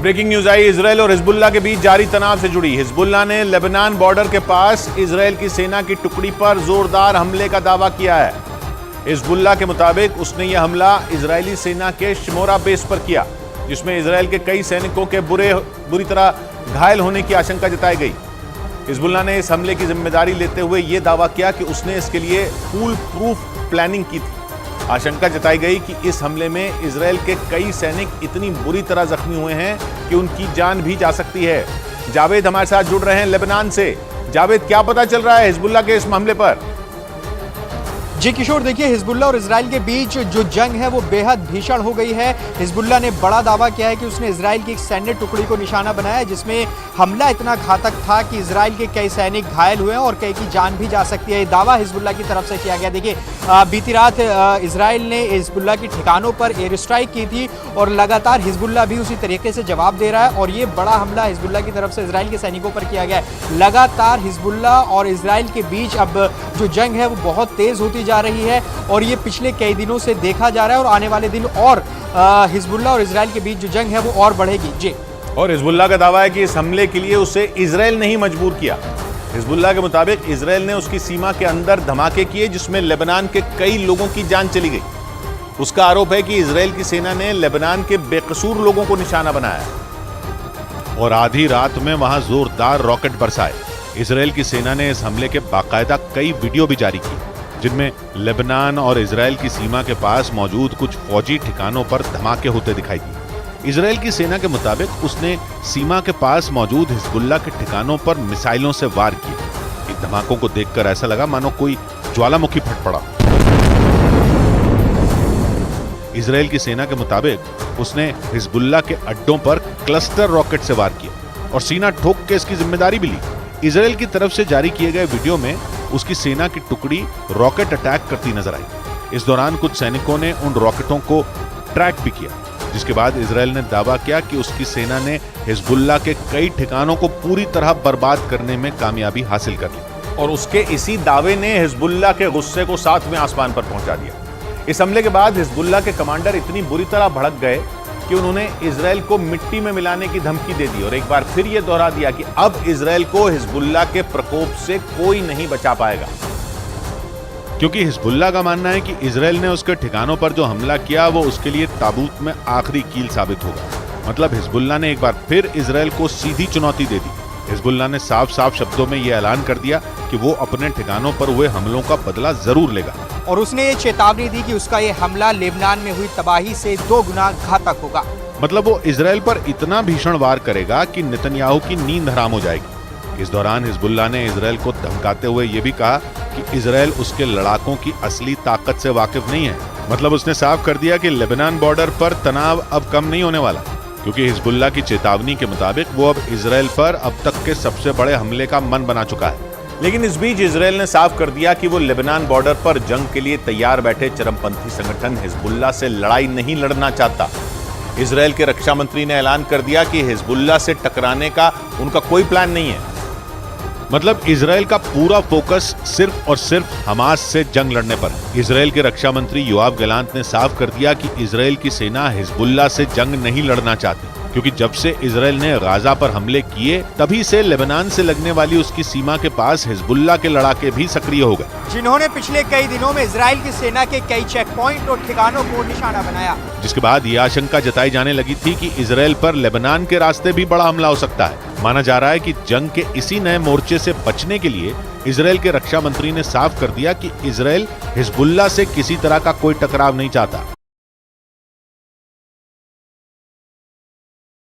Breaking news आई Israel और Hezbollah के बीच जारी तनाव से जुड़ी। हिजबुल्लाह ने लेबनान बॉर्डर के पास इजरायल की सेना की टुकड़ी पर जोरदार हमले का दावा किया है। हिजबुल्लाह के मुताबिक उसने यह हमला इजरायली सेना के शिमोरा बेस पर किया, जिसमें इजरायल के कई सैनिकों के बुरी तरह घायल होने की आशंका जताई गई। हिजबुल्लाह ने इस हमले की जिम्मेदारी लेते हुए यह दावा किया कि उसने इसके लिए फूल प्रूफ प्लानिंग की थी। आशंका जताई गई कि इस हमले में इजरायल के कई सैनिक इतनी बुरी तरह जख्मी हुए हैं कि उनकी जान भी जा सकती है। जावेद हमारे साथ जुड़ रहे हैं लेबनान से। जावेद, क्या पता चल रहा है हिजबुल्लाह के इस हमले पर? जी किशोर, देखिए हिजबुल्लाह और इजराइल के बीच जो जंग है वो बेहद भीषण हो गई है। हिजबुल्लाह ने बड़ा दावा किया है कि उसने इजराइल की एक सैन्य टुकड़ी को निशाना बनाया है, जिसमें हमला इतना घातक था कि इजराइल के कई सैनिक घायल हुए हैं और कई की जान भी जा सकती है। ये दावा हिजबुल्लाह की तरफ से किया गया। देखिए बीती रात इजराइल ने हिजबुल्लाह की ठिकानों पर एयर स्ट्राइक की थी और लगातार हिजबुल्लाह भी उसी तरीके से जवाब दे रहा है और ये बड़ा हमला हिजबुल्लाह की तरफ से इजराइल के सैनिकों पर किया गया है। लगातार हिजबुल्लाह और इजराइल के बीच अब जो जंग है वो बहुत तेज होती जा रही है और ये पिछले कई दिनों से देखा जा रहा है और आने वाले दिन और हिजबुल्लाह और इजराइल के बीच जो जंग है वो और बढ़ेगी। जी, और हिजबुल्लाह का दावा है कि इस हमले के लिए उसे इजरायल ने ही मजबूर किया। हिजबुल्लाह के मुताबिक इजरायल ने उसकी सीमा के अंदर धमाके किए, जिसमें लेबनान के कई लोगों की जान चली गई। उसका आरोप है कि इजरायल की सेना ने लेबनान के बेकसूर लोगों को निशाना बनाया और आधी रात में वहां जोरदार रॉकेट बरसाए। इजरायल की सेना ने इस हमले के बाकायदा कई वीडियो भी जारी किए, जिनमें लेबनान और इजरायल की सीमा के पास मौजूद कुछ फौजी ठिकानों पर धमाके होते दिखाई दिए। इजरायल की सेना के मुताबिक उसने सीमा के पास मौजूद हिजबुल्लाह के ठिकानों पर मिसाइलों से वार किए। इन धमाकों को देखकर ऐसा लगा मानो कोई ज्वालामुखी फट पड़ा। इजरायल की सेना के मुताबिक उसने हिजबुल्लाह के अड्डों पर क्लस्टर रॉकेट से वार किया और सीना ठोक के इसकी जिम्मेदारी भी ली। इजरायल की तरफ से जारी किए गए वीडियो में उसकी सेना की टुकड़ी रॉकेट अटैक करती नजर आई। इस दौरान कुछ सैनिकों ने उन रॉकेटों को ट्रैक भी किया, जिसके बाद इजरायल ने दावा किया कि उसकी सेना ने हिजबुल्लाह के कई ठिकानों को पूरी तरह बर्बाद करने में कामयाबी हासिल कर ली और उसके इसी दावे ने हिजबुल्लाह के गुस्से को सातवें आसमान पर पहुंचा दिया। इस हमले के बाद हिजबुल्लाह के कमांडर इतनी बुरी तरह भड़क गए कि उन्होंने इजरायल को मिट्टी में मिलाने की धमकी दे दी और एक बार फिर यह दोहरा दिया कि अब इजरायल को हिजबुल्लाह के प्रकोप से कोई नहीं बचा पाएगा, क्योंकि हिजबुल्लाह का मानना है कि इजरायल ने उसके ठिकानों पर जो हमला किया वो उसके लिए ताबूत में आखिरी कील साबित होगा। मतलब हिजबुल्लाह ने एक बार फिर इजरायल को सीधी चुनौती दे दी। हिजबुल्लाह ने साफ साफ शब्दों में यह ऐलान कर दिया कि वो अपने ठिकानों पर हुए हमलों का बदला जरूर लेगा और उसने ये चेतावनी दी कि उसका ये हमला लेबनान में हुई तबाही से 2 गुना घातक होगा। मतलब वो इजरायल पर इतना भीषण वार करेगा कि नेतन्याहू की नींद हराम हो जाएगी। इस दौरान हिजबुल्लाह ने इजरायल को धमकाते हुए ये भी कहा कि इजरायल उसके लड़ाकों की असली ताकत से वाकिफ नहीं है। मतलब उसने साफ कर दिया कि लेबनान बॉर्डर पर तनाव अब कम नहीं होने वाला, क्योंकि हिजबुल्लाह की चेतावनी के मुताबिक वो अब इजरायल पर अब तक के सबसे बड़े हमले का मन बना चुका है। लेकिन इस बीच इजरायल ने साफ कर दिया कि वो लेबनान बॉर्डर पर जंग के लिए तैयार बैठे चरमपंथी संगठन हिजबुल्लाह से लड़ाई नहीं लड़ना चाहता। इजरायल के रक्षा मंत्री ने ऐलान कर दिया कि हिजबुल्लाह से टकराने का उनका कोई प्लान नहीं है। मतलब इजरायल का पूरा फोकस सिर्फ और सिर्फ हमास से जंग लड़ने पर है। इजरायल के रक्षा मंत्री योआव गैलांट ने साफ कर दिया कि इजरायल की सेना हिजबुल्लाह से जंग नहीं लड़ना चाहती, क्योंकि जब से इजरायल ने गाजा पर हमले किए तभी से लेबनान से लगने वाली उसकी सीमा के पास हिजबुल्लाह के लड़ाके भी सक्रिय हो गए, जिन्होंने पिछले कई दिनों में इजरायल की सेना के कई चेक पॉइंट और ठिकानों को निशाना बनाया। जिसके बाद यह आशंका जताई जाने लगी थी कि इजरायल पर लेबनान के रास्ते भी बड़ा हमला हो सकता है। माना जा रहा है कि जंग के इसी नए मोर्चे से बचने के लिए इजरायल के रक्षा मंत्री ने साफ कर दिया कि इजरायल हिजबुल्लाह से किसी तरह का कोई टकराव नहीं चाहता।